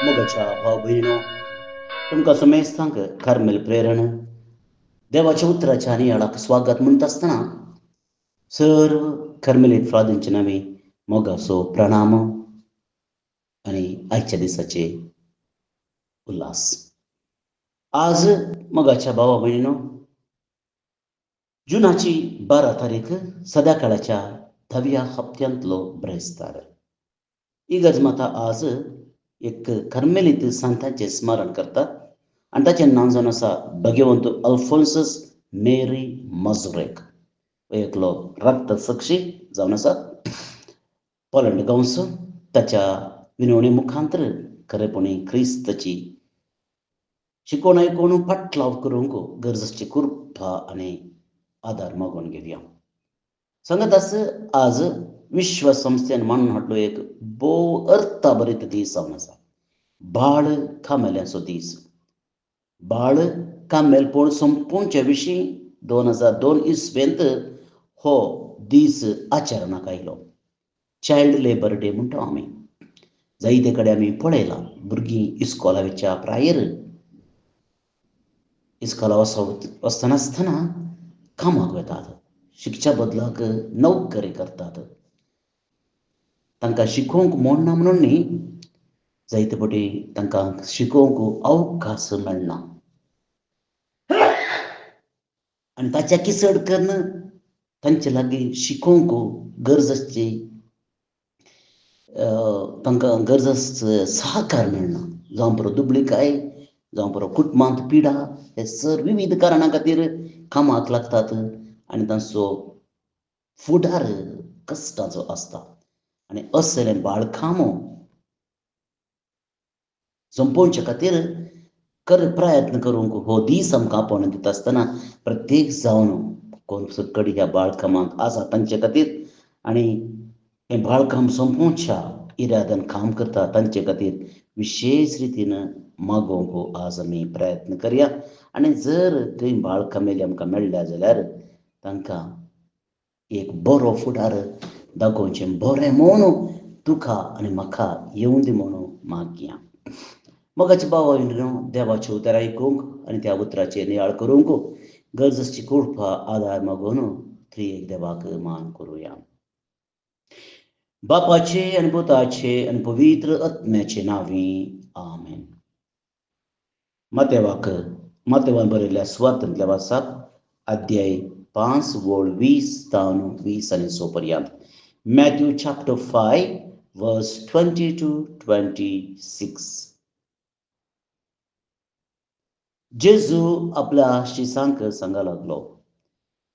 मोगाच्या भाव भयणीनो, तुमकां समेस्तांक कार्मेल प्रेरण देवाच्या उतराच्या नियाळाक स्वागत म्हणत असतना सर्व कार्मेलीत फ्रादींचे नावे मोगाचो प्रणाम आणि आजच्या दिसाचे उल्हास. आज मोगाच्या भावा भयणीनो, जुनाची 12 तारीख सदाकाळाच्या 10व्या हप्त्यांतलो ब्रेस्तार. ही गजमाता आज एक कार्मेलीत संतांचे स्मरण करता आणि ताचें नांव जावन आसा भगवंत अल्फोन्सस मेरी मजरेक. एकलो रक्त साक्षी जावन आसा पोलंड गांवस. ताच्या विनवणे मुखांतर खरेपणी क्रिस्ताची शिकवण आयकून फाटलाव करूंक गरजेची कृपा आनी आदार मागून घेवया. सांगत आस आज विश्व संस्थेन मानून हाडलो एक भोव अर्थाभरीत दीस जावन आसा. बाळ कामेल्यांचो दीस. बाळ कामेलपण संपोवचे विशीं 2002 इस्वेंत हो दीस आचरणाक आयलो. चायल्ड लेबर डे म्हणटा आमी. जायते कडेन आमी पळयलां भुरगीं इस्कोलाच्या प्रायर इस्कोला वचनासतना कामाक वेतात, शिकच्या बदलाक नोकरी करतात. तांकां शिकोवंक मोड ना म्हणून न्ही, जायते फावटी तांकां शिकोवंक अवकाश मेळना आनी ताच्या किसड करून तांचे लागीं शिकोवंक गरजेची तांकां गरजेचो सहकार मेळना. जावं बरो दुबळीकाय, जावं बरो कुटुंबांत पिडा, हे सर विविध कारणां खातीर कामाक लागतात आनी तांचो फुडार कश्टाचो आसता. आनी असलें बाळकाम संपोवचे खातीर प्रयत्न करूंक हो दीस आमकां आपोवन दिता आसतना प्रत्येक जावन कोण कडी ह्या बाळकामांत आसा तांचे खातीर आनी हें बाळकाम संपोवच्या इराद्यान काम करता तांचे खातीर विशेश रितीन मागोवंक आज आमी प्रयत्न करया. आनी जर थंय बाळ कामेली आमकां मेळ्ळ्या जाल्यार तांकां एक बरो फुडार दाखोवचें बरें म्हूण तुका आनी म्हाका येवं दी म्हणून मागया. मोगाच्या भावा भयणीनो, देवाचें उतर आयकूंक आनी त्या उतराचेर नियाळ करूंक गरजेची कृपा आदार मागून त्रिएक देवाक मान करुया. बापाचे आनी पुताचे आनी पवित्र आत्म्याचे नांवी आमेन. मातेवान बरयल्ल्या स्वातंत्र्य वासाक अध्याय 5 वोळ 20 तावन 20 आनी 6 पर्यंत. मॅथ्यू चॅप्टर 5 वर्स 20 to 26. जेजू आपल्या शिसांक सांगा लागलो,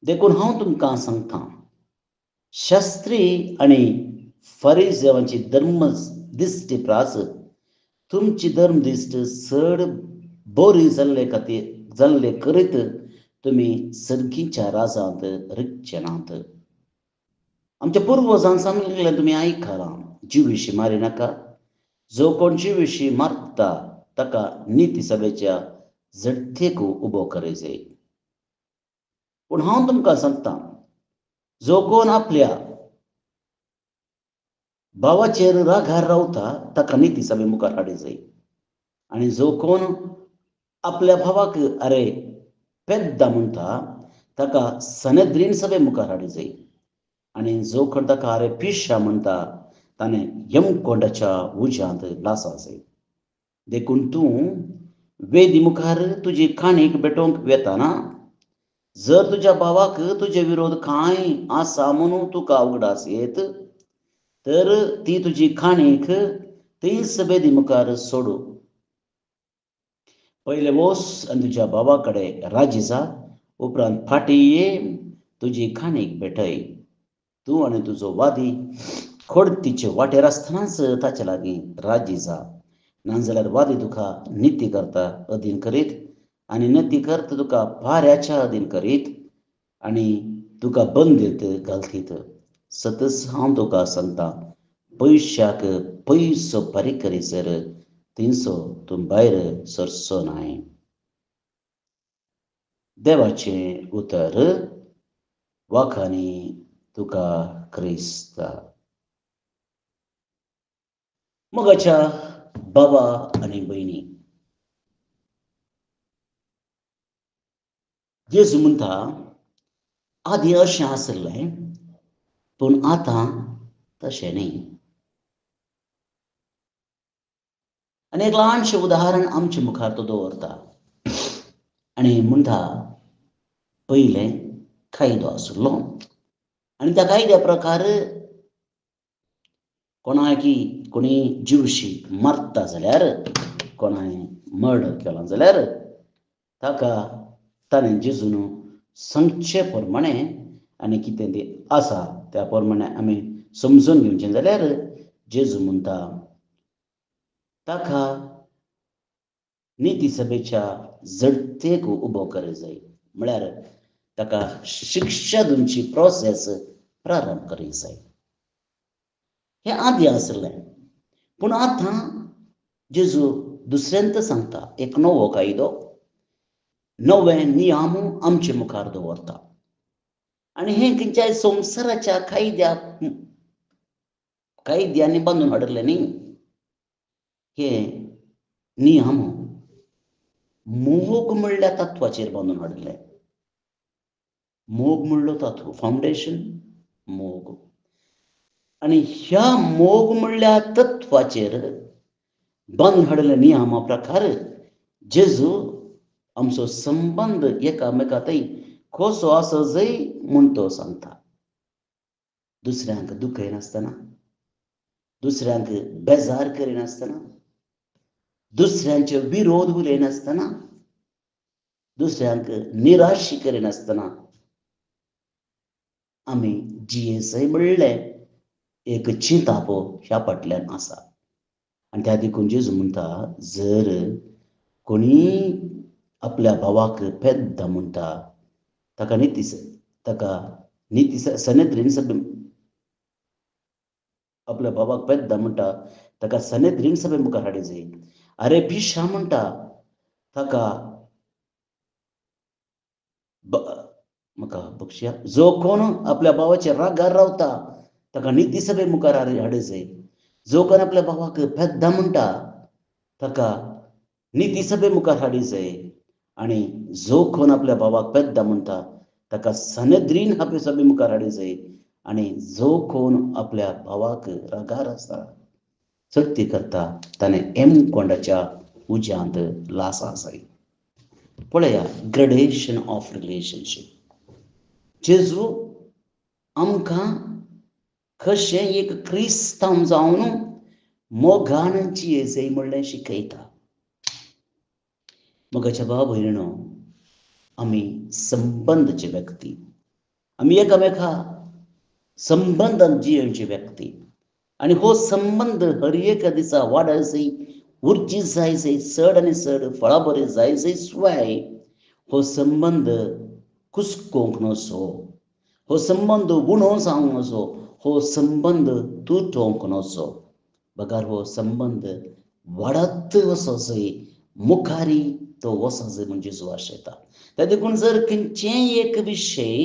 देखून हांव तुमकां सांगतां, शास्त्री आनी फरिसेवांची धर्म दिश्टी प्रास तुमची धर्मदिश्ट चड बरी जाल्ले करीत तुमी सर्गीच्या राजांत रिगचे नात. आमच्या पुर्वजांन सांगिल्लें तुमी आयकलां, जिवीशी मारी नाका. जो कोण जिवीशी मारता ताका निती सभेच्या जडतेक उबो करचे. पूण हांव तुमकां सांगतां, जो कोण आपल्या भावाचेर रागार रावता ताका निती सभे मुखार हाडचे. आनी जो कोण आपल्या भावाक अरे पेद्दा म्हणटा ताका सनेद्रीन सभे मुखार हाडचे. आनी जो कोण ताका अरे पिश्या म्हणटा ताणें यमकोंडाच्या उज्यांत लासाचे. देखून तूं वेदी मुखार तुजी काणीक भेटोवंक वेताना, जर तुज्या भावाक तुजे विरोध कांय आसा म्हणून तुका उगडास येत, तर ती तुजी काणीक थंयच वेदी मुखार सोडू. पयले वोस आनी तुज्या भावा कडेन राजी जा, उपरांत फाटीं ये तुजी काणीक भेटय. तूं आनी तुजो वादी खोडतीचे वाटेर आसतनाच ताचे लागीं राजी जा. नाजाल्यार वादी तुका निती करता अधीन करीत आनी नती करता तुका पाऱ्याच्या अधीन करीत आनी तुका बंदीत घालतीत. सतच हांव तुका सांगतां, पयशाक पयसो फारीक करीसर थिंचो तूं भायर सरचो न्हय. देवाचें उतर. वाखाणी तुका क्रिस्त. मोगाच्या बाबा आनी भयणी, जेजू म्हणटा आदी अशें आसलें पूण आतां तशें न्ही. आनी एक ल्हानशें उदाहरण आमच्या मुखार तो दवरता आनी म्हणटा पयलें कायदो आसलो आनी त्या कायद्या प्रकार कोणाकी कोणी जिवशी मारता जाल्यार, कोणाय मर्डर केलो जाल्यार ताका ताणें जेजून सांगचे प्रमाणे आनी कितें तें आसा त्या प्रमाणे आमी समजून घेवचें जाल्यार जेजू म्हणटा ताका निती सभेच्या जडतेक उबो कर जाय, म्हळ्यार ताका शिक्षा दिवची प्रोसेस प्रारंभ करूंक जाय. हें आदी आसलें पूण आतां जेजू दुसऱ्यांत सांगता, एक नवो कायदो, नवे नियम आमचे मुखार दवरता. आनी हें खंयच्याय संवसाराच्या कायद्यांनी बांदून हाडिल्लें न्ही. हे नियम मोग म्हणल्या तत्वाचेर बांदून हाडिल्ले. मोग म्हणलो तत्व, फावंडेशन मोग. आनी ह्या मोग म्हणल्या तत्वाचेर बांदून हाडिल्ल्या नियमा प्रकार जेजू आमचो संबंद एकामेकांतय कसो आसो जाय म्हूण तो सांगता. दुसऱ्यांक दुखयनासतना, दुसऱ्यांक बेजार करिनासतना, दुसऱ्यांचे विरोध उलयनासतना, दुसऱ्यांक निराश करिनासतना आमी जियेसय म्हणलें एक चिंतापो ह्या फाटल्यान आसा. आनी त्या देखून जेजू म्हणटा जर कोणी आपल्या भावाक पेद्दा म्हणटा ताका सनेद्रीन सभे आपल्या भावाक पेद्दा म्हणटा ताका सनेद्रीन सभे मुखार हाडूंक जाय. अरे पिशा म्हणटा ताका म्हाका बक्षया, जो कोण आपल्या भावाच्या रागार रावता ताका निती सभे मुखार हाडूंक जाय. जो कोण आपल्या भावाक पेद्दा म्हणटा ताका निती सभे मुखार हाडूंक जाय. आनी जो कोण आपल्या भावाक पेद्दा म्हणटा ताका सनेद्रीन सभे मुखार हाडूंक जाय. आनी जो कोण आपल्या भावाक रागार आसा, चडती करता, ताणें कोंडाच्या उज्यांत लासां जाय. पळया, ग्रेडेशन ऑफ रिलेशनशीप. जेजू आमकां कशें एक क्रिस्तांव जावन मोगान जियेचें म्हणलें शिकयता. मोगाच्या भाव भयणीनो, आमी संबंदचे व्यक्ती, आमी एकामेका संबंदान जियेवचे व्यक्ती. आनी हो संबंद हर एक दिसा वाडत जाय, उर्जीत जाय, चड आनी चड फळां बरी जाय शिवाय हो संबंद कुसकोवंक नसो, हो संबंद उणो जावंक नसो, हो संबंद तुटोवंक नसो. बगार हो संबंद वाडत वचो जाय, मुखारी तो वचो जाय म्हणजे जेजू आशयता. त्या देखून जर खंयचेय एक विशय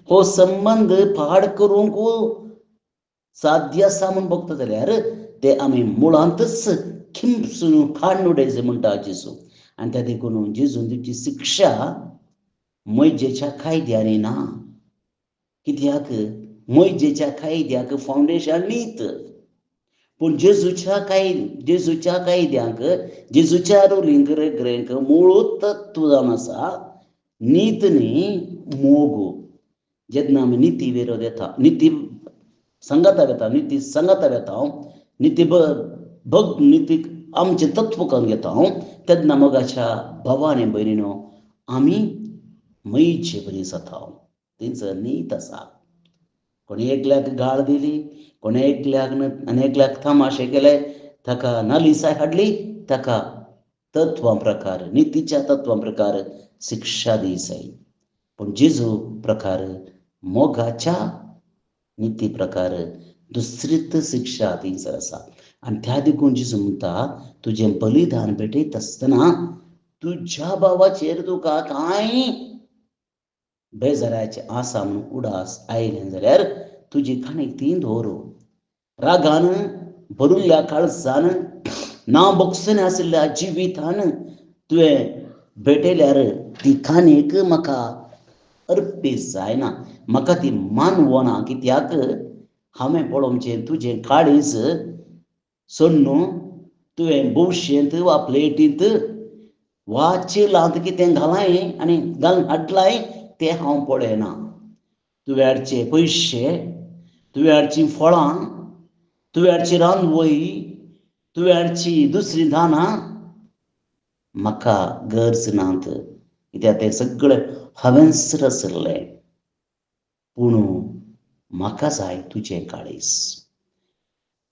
हो संबंद पाड करूंक साध्य आसा म्हूण बगता जाल्यार ते आमी मुळांतच खिमसून काडून उडयचें म्हणटा जेजू. आनी त्या देखून जेजून दिवची शिक्षा मोइजेच्या कायद्यांनी ना. कित्याक मोइजेच्या कायद्याक फावंडेशन नीत, पूण जेजूच्या कायद्यांक, जेजूच्या रुलींक रेग्रेंक मूळ तत्व जावन आसा नीत न्ही, मोग. जेन्ना आमी निती विरोध येता, निती संगता येता, नीती संगता येता, नीती आमचे तत्व करून घेता, तेन्ना मोगाच्या भावा आनी भयणीनो आमी मोइचे बरी जाता. तेंचो नीत आसा. कोणी एकल्याक गाळ दिली, कोणी एकल्याक तमाशे केले, ताका नालिसाय हाडली, ताका तत्वां प्रकार, नितीच्या तत्वां प्रकार शिक्षा दी जाय. पूण जेजू प्रकार, मोगाच्या निती प्रकार दुसरीच शिक्षा थंयसर आसा. आनी त्या देखून जेजू म्हणटा तुजें बलिदान पेटयता आसतना तुज्या भावाचेर तुका कांय बेजाराचें आसा म्हूण उडास आयलें जाल्यार तुजी काणीक ती दवर. रागान भरिल्ल्या काळजान ना बोगसने आशिल्ल्या जिवितान तुवें भेटयल्यार ती खाणीक म्हाका अर्पीत जायना, म्हाका ती मानवना. कित्याक हांवें पळोवचें तुजें काळीज सोड न्हू तुवें बोवशेंत वा प्लेटींत वा चिलांत कितें घालाय आनी घालून हाडलाय तें हांव पळयना. तुवें हाडचे पयशे, तुवें हाडचीं फळां, तुवें हाडची रांदवई, तुवें हाडची दुसरीं दानां म्हाका गरज नात. कित्याक तें सगळें हांवेंसर आसलें. पूण म्हाका जाय तुजें काळीज.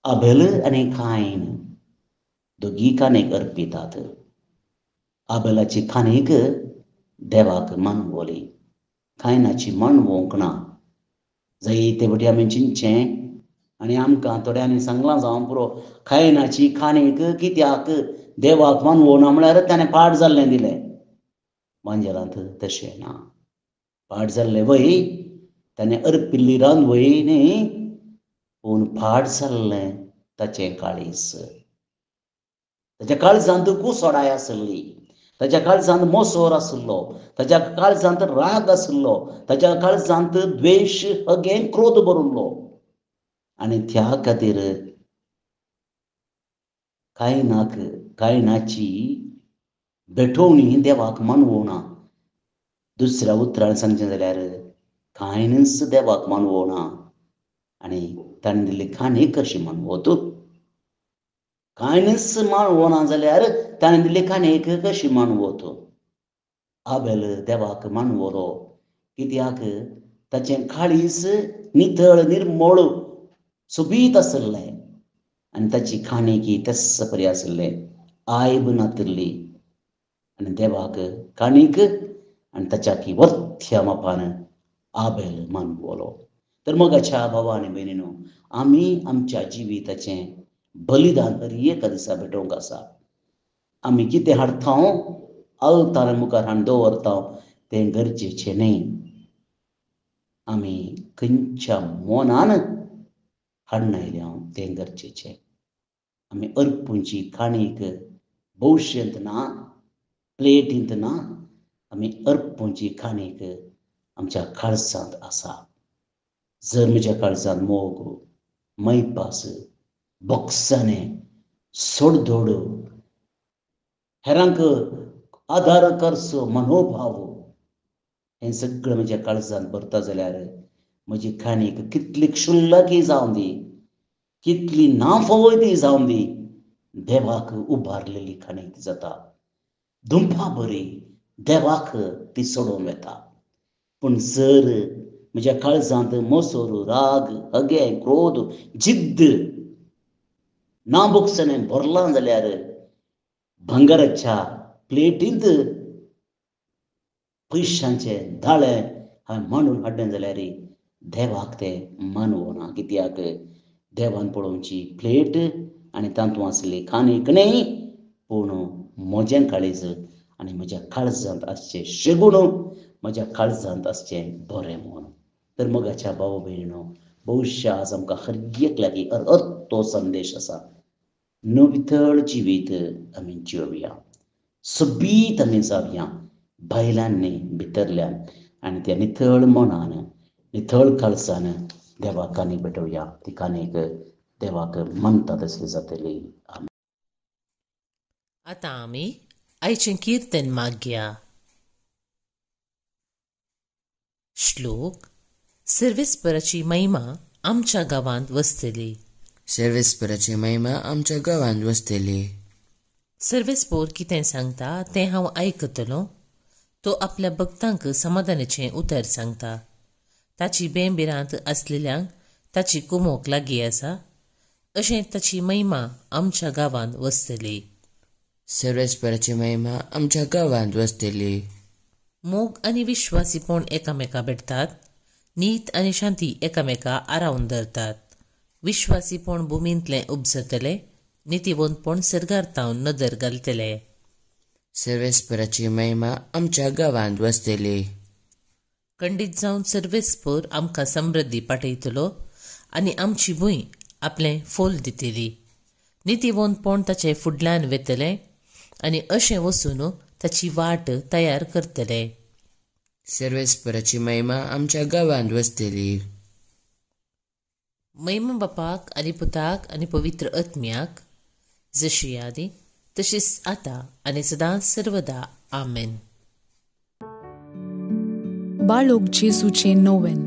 आबेल आनी कायन दोगी कानीक अर्पितात. आबेलाची कानीक देवाक मानवली, कायनाची मानवूंक ना. जायते फावटी आमी चिंतचें आनी आमकां थोड्यांनी सांगलां जावं पुरो कायनाची कानीक कित्याक देवाक मानवना म्हळ्यार ताणें पाड जाल्लें दिलें. मांजरांत तशें ना. पाड जाल्लें वय ताणें अर्पिल्ली रांदवई न्ही, पूण पाड जाल्लें ताचें काळीज. ताच्या काळजांत कुसोडाय आसली, ताच्या काळजांत मोसोर आसलो, ताच्या काळजांत राग आसलो, ताच्या काळजांत द्वेश, हगे, क्रोध भरिल्लो. आनी त्या खातीर कायनाची भेटोवणी देवाक मानवना. दुसऱ्या उतरान सांगचें जाल्यार कायनच देवाक मानवना आनी ताणें दिल्ली कानीक कशी मानवत. कायनच मानवना जाल्यार ताणें दिल्ली कानीक कशी मानवत. आबेल देवाक मानवलो कित्याक ताचें काळीज नितळ, निर्मळ, सोबीत आसलें आनी ताची काणीकी तेस्स बरी आसलें, आयब नातिल्ली. आनी देवाक काणीक आनी ताच्या वर्थ्या मापान आबेल मानवलो. तर मोगाच्या भावा आनी भयणीनो, आमी आमच्या जिविताचें बलिदान हर एका दिसा भेटोवंक आसा. आमी कितें हाडटा आल्तार मुखार हाडून दवरता तें गरजेचें न्ही. आमी खंयच्या मोनान हाडून आयल्या तें गरजेचें. आमी अर्पूंची काणीक भोवशेंत ना, प्लेटींत ना, आमी अर्पूंची काणीक आमच्या काळजांत आसा. जर म्हज्या काळजांत मोग, मैपास, बोगसाणें, सोडधोड, हेरांक आदार करचो मनोभाव हें सगळें म्हज्या काळजांत भरता जाल्यार म्हजी काणीक कितली क्षुल्लक जावं दी, कितली नाफवय ती जावं दी, देवाक उबारलेली काणीक जाता. दुंपा बरी देवाक ती सोडून वेता. पूण जर म्हज्या काळजांत मोसोर, राग, हगे, क्रोध, जिद्द, नाबोगसणें भरलां जाल्यार भांगराच्या प्लेटींत पयशांचें दाळें हांवें मांडून हाडलें जाल्यार देवाक तें मानवना. कित्याक देवान पळोवची प्लेट आनी तातूंत आसली काणीक न्ही, पूण म्हजें काळीज आनी म्हज्या काळजांत आसचें शेगूण, म्हज्या काळजांत आसचें बरें मन. तर मोगाच्या भाव भयणीनो, भविश्य आज आमकां हर एक लागीं तो संदेश आसा. नितळ जिवीत आमी जिवया, सोबीत आमी जावया, भायल्यान न्ही भितरल्यान. आनी त्या नितळ मनान, नितळ काळजान देवाक काणीक भेटोवया. ती काणीक देवाक मानता तसली जातली. आतां आमी आयचें किर्तन मागया. श्लोक. सर्वेस्पराची महिमा आमच्या गांवांत वसतली. सर्वेस्पराची महिमा आमच्या गांवांत वसतली. सर्वेस्पोर कितें सांगता तें हांव आयकतलों. तो आपल्या भक्तांक समाधानाचें उतर सांगता. ताची बेंबिरांत आसलेल्यांक ताची कुमोक लागीं आसा. अशें ताची महिमा आमच्या गांवांत वसतली. सर्वेस्पराची महिमा आमच्या गांवांत वसतली. मोग आनी विश्वासीपण एकामेका भेटतात. नीत आनी शांती एकामेका आरावन धरतात. विश्वासीपण भुमींतलें उपजतलें, नितीवंतपण सर्गार्तावन नदर घालतले. सर्वेस्पराची महिमा आमच्या गांवांत वसतली. खंडीत जावन सर्वेस्पर आमकां समृद्धी पाठयतलो आनी आमची भूंय आपलें फोल दितली. नितीवंतपण ताचे फुडल्यान वेतलें आनी अशें वचून ताची वाट तयार करतले. सर्वेस्पराची महिमा आमच्या गांवांत वसतली. महिमा बापाक आनी पुताक आनी पवित्र आत्म्याक, जशी आदी तशीच आतां आनी सदांच सर्वदा. आमेन. बाळोक जेजूचे नोवेन.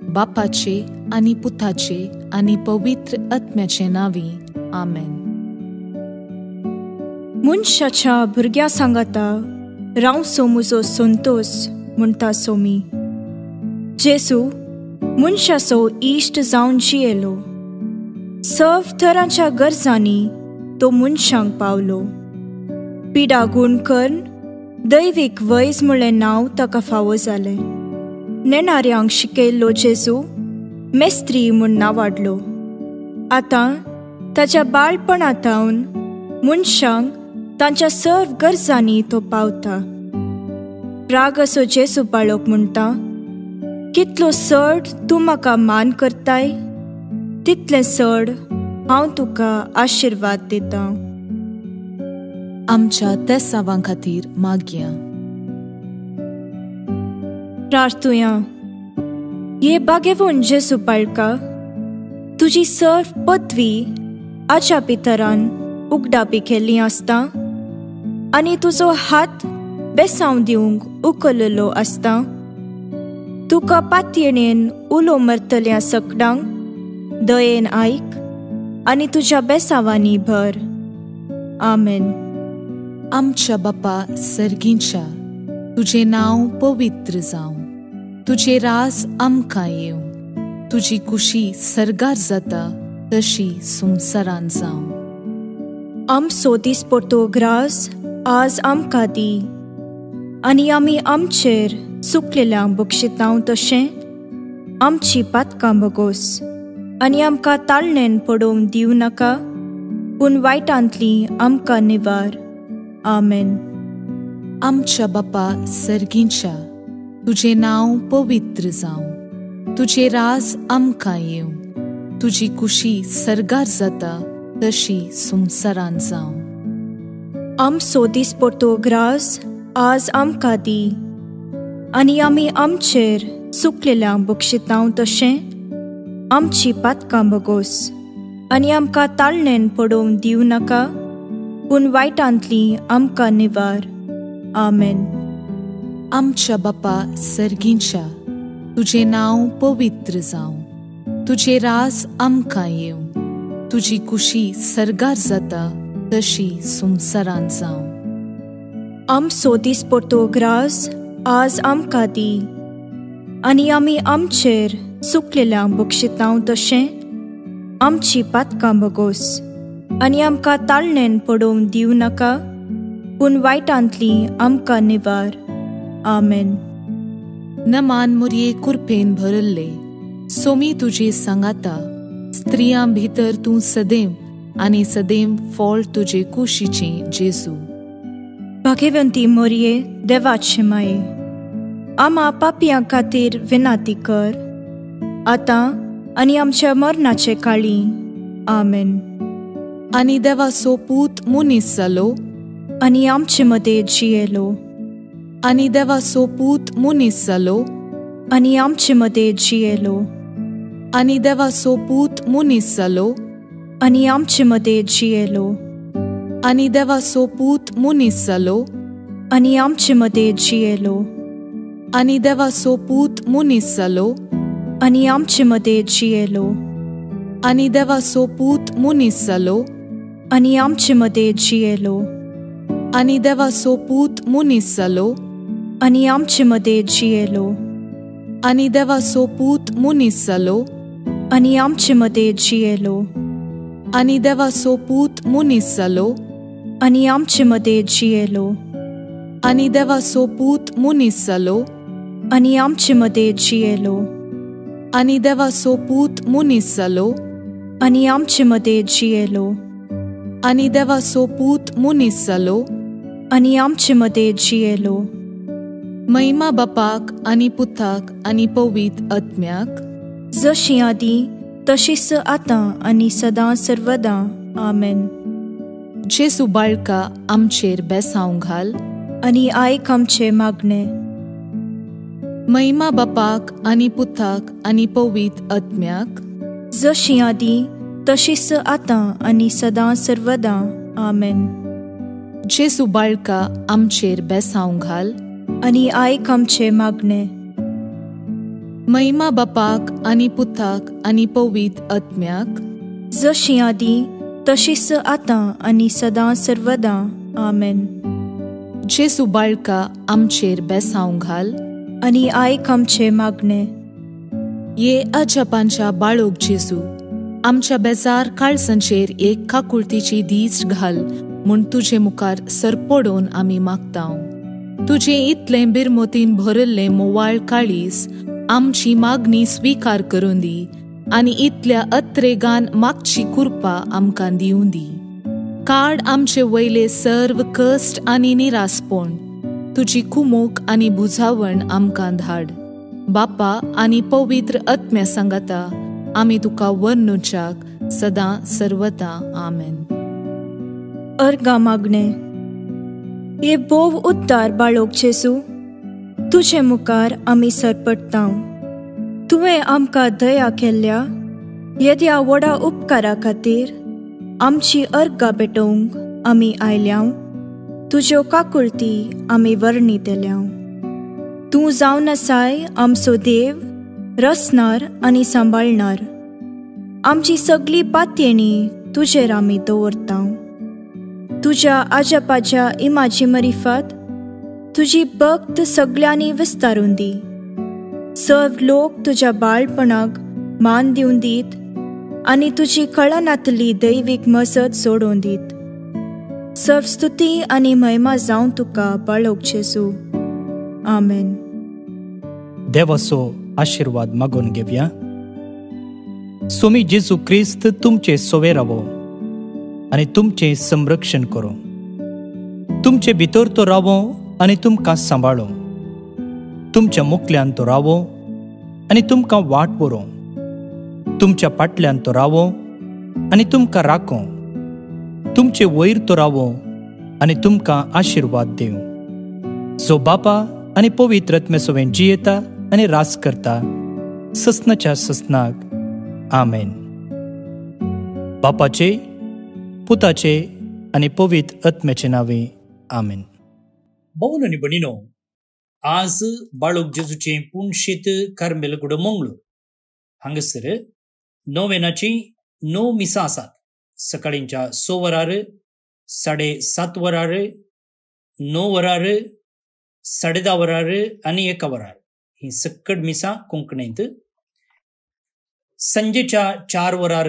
बापाचे आनी पुताचे आनी पवित्र आत्म्याचे नांवी. आमेन. मनशाच्या भुरग्या सांगाता रावसो म्हजो संतोष म्हणटा सोमी. जेजू मनशाचो इश्ट जावन जियेलो. सर्व तरांच्या गरजांनी तो मनशांक पावलो. पिडा गूण करून दैवीक वैज म्हणलें नांव ताका फावो जालें. नेणाऱ्यांक शिकयल्लो जेजू मेस्त्री म्हूण नांवाडलो. आतां ताच्या बाळपणांतावन मनशांक तांच्या सर्व गरजांनी तो पावता. राग असो जेजू बाळोक म्हणटा, कितलो चड तूं म्हाका मान करताय, तितलें चड हांव तुका आशिर्वाद दितां. आमच्या तेसावां खातीर मागया. प्रार्थुया. ये बागेवून जेजू बाळका, तुजी सर्व पदवी आच्या पितरान उगडापी केल्ली आसता आनी तुजो हात बेसांव दिवंक उखललो आसता. तुका पातयेणेन उलो मरतल्या सकडांक दयेन आयक आनी तुज्या बेसावांनी भर. आमेन. आमच्या बापा सर्गींच्या, तुजें नांव पवित्र जावं. तुजें राज आमकां येवं. तुजी कुशी सर्गार जाता तशी संवसारान जावं. आमचो दिसपडटो ग्रास आज आमकां दी आनी आमी आमचेर चुकलेल्यांक बक्षितांव तशें आमची पातकां बगोस आनी आमकां ताळणेन पडोवंक दिवं नाका, पूण वायटांतली आमकां निवार. आमेन. आमच्या बापा सर्गींच्या, तुजें नांव पवित्र जावं. तुजें राज आमकां येवं. तुजी कुशी सर्गार जाता तशी संवसारान जावं. आमचो दिसपडटो ग्रास आज आमकां दी आनी आमी आमचेर चुकलेल्यांक बक्षितांव तशें आमची पातकां बगोस आनी आमकां ताळणेन पडोवंक दिवं नाका, पूण वायटांतली आमकां निवार. आमेन. आमच्या बापा सर्गींच्या, तुजें नांव पवित्र जावं. तुजें राज आमकां येवं. तुजी कुशी सर्गार जाता तशी संवसारान जावं. आमचो दिसपडटो ग्रास आज आमकां दी आनी आमी आमचेर चुकलेल्यांक बक्षितांव तशें आमची पातकां बगोस आनी आमकां ताळणेन पडोवंक दिवं नाका, पूण वायटांतली आमकां निवार. आमेन. नमान मुरये कुरपेन भरल्ले, सोमी तुजे सांगाता. स्त्रियां भितर तूं सदैव आनी सदैव फळ तुजे कुशीचें जेजू. भाग्यवंती मोरये, देवाचे माये, आमा पापियां खातीर विनाती कर, आतां आनी आमच्या मरणाचे काळी. आमेन. आनी देवाचो पूत मुनीस जालो आनी आमचे मदें जियेलो. आनी देवाचो पूत मुनीस जालो आनी आमचे मदें जियेलो. आनी देवाचो पूत मुनीस जालो आनी आमचे मदें जियेलो. आनी देवाचो पूत मुनीस जालो आनी आमचे मदें जियेलो. आनी देवाचो पूत मुनीस जालो आनी आमचे मदें जियेलो. आनी देवाचो पूत मुनीस जालो आनी आमचे मदें जियेलो. आनी देवाचो पूत मुनीस जालो आनी आमचे मदें जियेलो. आनी देवाचो पूत मुनीस जालो आनी आमचे मदें जियेलो. आनी देवाचो पूत मुनीस जालो आनी आमचे मदें जियेलो. आनी देवाचो पूत मुनीस जालो आनी आमचे मदें जियेलो. आनी देवाचो पूत मुनीस जालो आनी आमचे मदें जियेलो. आनी देवाचो पूत मुनीस जालो आनी आमचे मदें जियेलो. महिमा बापाक आनी पुताक आनी पवित्र आत्म्याक, जशी आदी तशीच आतां आनी सदां सर्वदा. आमेन. जेसू बाळका आमचेर बेसांव घाल आनी आयक आमचे मागणे. महिमा बापाक आनी पुताक आनी पवित्र आत्म्याक, जशी आदी तशीच आतां आनी सदां सर्वदां. आमेन. जेसू बाळका आमचेर बेसांव घाल आनी आयक आमचे मागणे. महिमा बापाक आनी पुताक आनी पवित्र आत्म्याक, जशी आदी तशीच आतां आनी सदां सर्वदां. आमेन. जेसू बाळका आमचेर बेसांव घाल आनी आयक आमचे मागणे. ये अजापांच्या बाळोक जेसू, आमच्या बेजार काळजांचेर एक काकुळतीची दीस घाल म्हूण तुजे मुखार सरपडोवन आमी मागतांव. तुजे इतले बिरमोतीन भरल्ले मोवाळ काळीस आमची मागणी स्वीकार करून दी आनी इतल्या अत्रेगान मागची कृपा आमकां दिवूं दी. काड आमचे वयले सर्व कश्ट आनी निरासपण, तुजी कुमोक आनी बुजावण आमकां धाड. बापा आनी पवित्र आत्म्या सांगाता आमी तुका वर्णुच्याक सदां सर्वदां. आमेन. अर्गा मागणे. ये बोव उद्दार बाळोक जेसू, तुजे मुखार आमी सरपडटांव. तुवें आमकां दया केल्ल्या येद्या व्हडा उपकारा खातीर आमची अर्गां भेटोवंक आमी आयल्याव. तुज्यो काकुळटी आमी वर्णितल्याव. तूं जावन आसाय आमचो देव, रचणार आनी सांबाळणार. आमची सगळी पातयेणी तुजेर आमी दवरतांव. तुज्या आजापाच्या इमाची मरिफत तुजी भक्त सगळ्यांनी विस्तारून दी. सर्व लोक तुज्या बाळपणाक मान दिवन दीत आनी तुजी कळनातली दैवीक मजत सोडून दीत. सर्व स्तुती आनी महिमा जावन तुका बाळोक जेसू. आमेन. देवाचो आशीर्वाद मागून घेवया. स्वामी जेजू क्रिस्त तुमचे सोवे रावो आनी तुमचे संरक्षण करो. तुमचे भितर तो रावो आनी तुमकां सांबाळो. तुमच्या मुखल्यान तो रावो आनी तुमकां वाट बरो. तुमच्या फाटल्यान तो रावो आनी तुमकां राखो. तुमचे वयर तो रावो आनी तुमकां आशीर्वाद दिवं. जो बापा आनी पवित्र आत्म्या सोबेन जियेता आनी रास करता ससनाच्या ससनाक. आमेन. बापाचे, पुताचे आनी पवित्र आत्म्याचे नावे. आमेन. भवन आनी भणीनो, आज बाळोक जेजूचे पुणशेत कार्मेलगुडो मंगळूर हांगासर नोवेनाची 9 मिसां आसात. सकाळींच्या 6 वरार, 7:30 वरार, 9 वरार, 10:30 वरार आनी 1 वरार ही सक्कड मिसां कोंकणींत. संजेच्या 4 वरार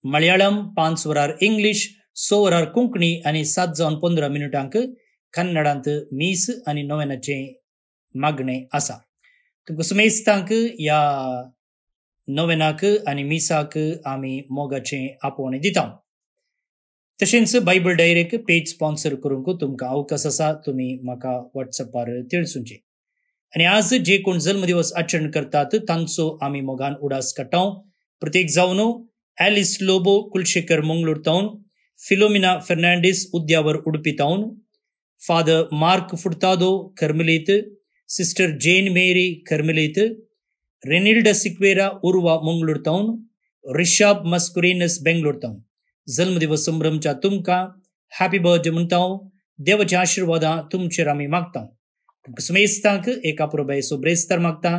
मलयाळम, 5 वरार इंग्लीश, 6 वरार कोंकणी आनी 7:15 कन्नडांत मीस आनी नोवेनाचे मागणे आसा. तुमकां सुमेस्तांक ह्या नोवेनाक आनी मिसाक आमी मोगाचें आपोवणें दिता. तशेंच बायबल डायरेक पेज स्पॉन्सर करूंक तुमकां अवकाश आसा. तुमी म्हाका वॉट्सॅपार तिळसूंचे. आनी आज जे कोण जल्मदिवस आचरण करतात तांचो आमी मोगान उडास काडटाव. प्रत्येक जावन ॲलिस लोबो कुलशेकर मंगळूर टावन, फिलोमिना फर्नांडीस उद्यावर उडपी टावन, फादर मार्क फुर्तादो कर्मलीत, सिस्टर जेन मेरी कर्मलीत, रेनिल्डा सिक्वेरा उर्वा मंगळूर टावन, रिशाब मस्कुरेनस बेंगलोर टावन. जल्मदिवस संभ्रमच्या तुमकां हॅपी बर्थडे म्हणटाव. देवाच्या आशिर्वादां तुमचेर आमी मागता. तुमकां सुमेस्तांक एका पुरो बेसो ब्रेस्तार मागता.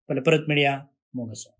परत मेळया. मोग आसूं.